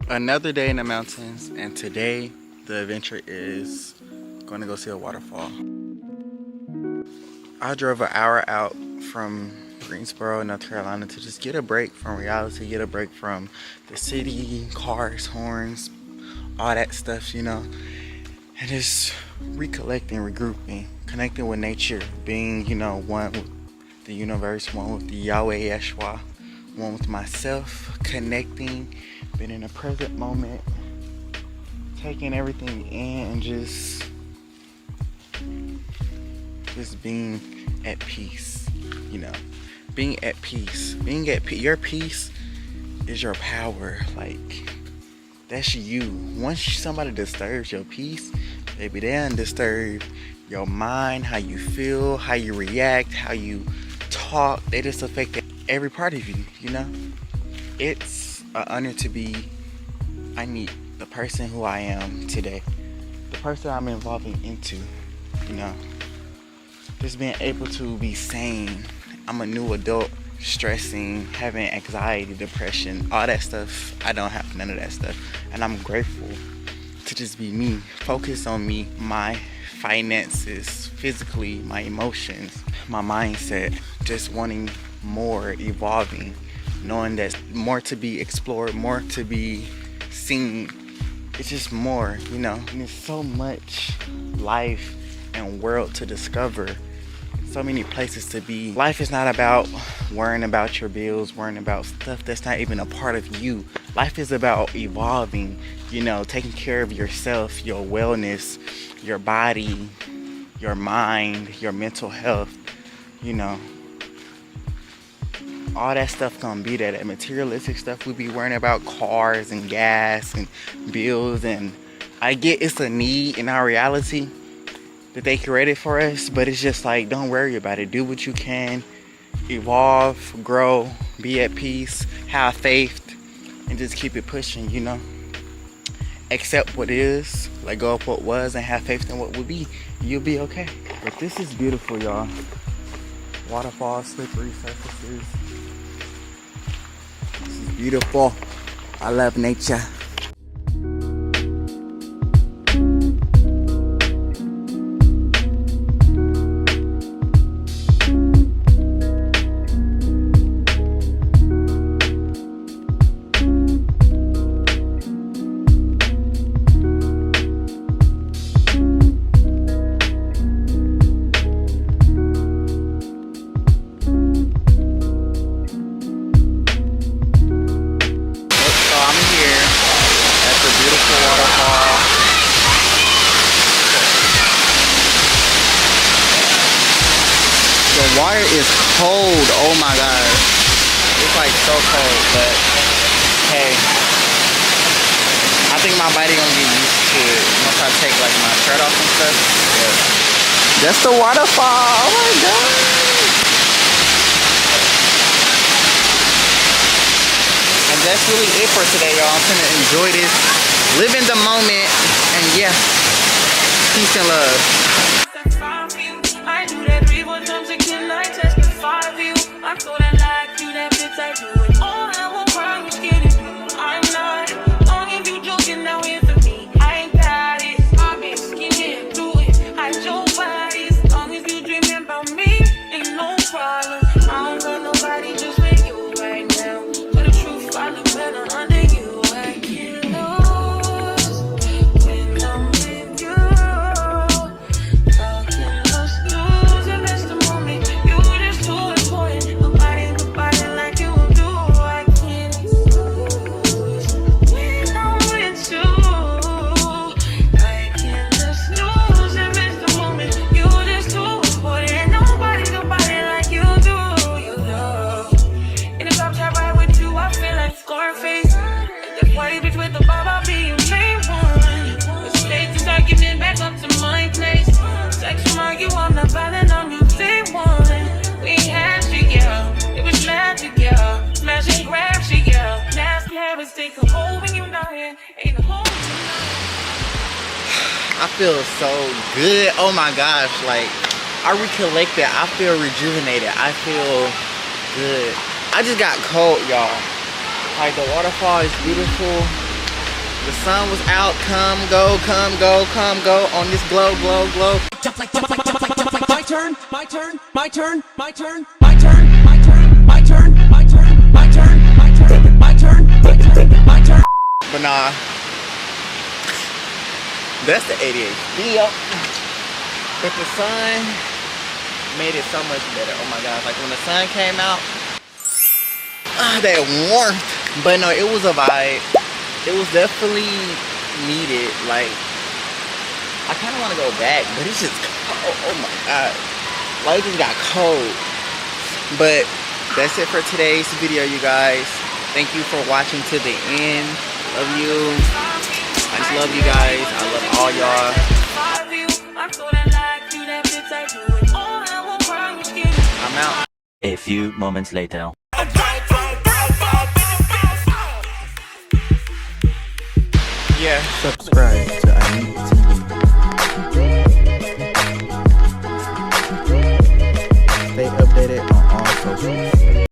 Another day in the mountains, and today the adventure is going to go see a waterfall. I drove an hour out from Greensboro, North Carolina to just get a break from reality, get a break from the city, cars, horns, all that stuff, and just recollecting, regrouping, connecting with nature, being, one with the universe, one with the Yahweh Yeshua, one with myself, connecting, being in the present moment, taking everything in and just being at peace, being at peace. Your peace is your power. Like, that's you. Once somebody disturbs your peace, baby, they done disturb your mind, how you feel, how you react, how you talk. They just affect every part of you, It's an honor to be the person who I am today, the person I'm evolving into, just being able to be sane. I'm a new adult, stressing, having anxiety, depression, all that stuff. I don't have none of that stuff, and I'm grateful to just be me, focus on me, my finances, physically, my emotions, my mindset, just wanting more, evolving, knowing there's more to be explored, more to be seen. It's just more, and there's so much life and world to discover, so many places to be. Life is not about worrying about your bills, worrying about stuff that's not even a part of you. Life is about evolving, taking care of yourself, your wellness, your body, your mind, your mental health, all that stuff gonna be there. That materialistic stuff we be worrying about, cars and gas and bills, and I get it's a need in our reality that they created for us, but it's just like, don't worry about it. Do what you can, evolve, grow, be at peace, have faith, and just keep it pushing, Accept what is, let go of what was, and have faith in what will be. You'll be okay. But this is beautiful, y'all. Waterfalls, slippery surfaces. This is beautiful. I love nature. The water is cold, oh my gosh. It's like so cold, but hey, I think my body gonna get used to it once I take like my shirt off and stuff. Yeah. That's the waterfall, oh my god. And that's really it for today, y'all. I'm gonna enjoy this, live in the moment, and yeah, peace and love. I thought I liked you, that bitch I do it. All I will cry was getting through. I'm not long if you joking now here for me. I ain't got it. I've been skinning through it. I your bodies. Long as you dreaming about me, ain't no problem. I don't got nobody just with you right now. But the truth, I look better under you. I get lost when I'm with you. Talking us through and that's the moment. You just too important. I feel so good. Oh my gosh, like I recollected. I feel rejuvenated. I feel good. I just got cold, y'all. Like the waterfall is beautiful. The sun was out. Come, go, come, go, come, go on this glow, glow, glow. Jump like, jump like, jump like, jump like. My turn, my turn, my turn, my turn, my turn, my turn, my turn, my turn, my turn, my turn, my turn, my turn, my turn. But nah, that's the ADHD. But the sun made it so much better. Oh my gosh, like when the sun came out, that warmth. But no, it was a vibe. It was definitely needed. Like, I kind of want to go back, but it's just cold. Oh my god, like it just got cold. But that's it for today's video, you guys. Thank you for watching to the end. Love you. I just love you guys. I love all y'all. I'm out. A few moments later. Yeah. Subscribe.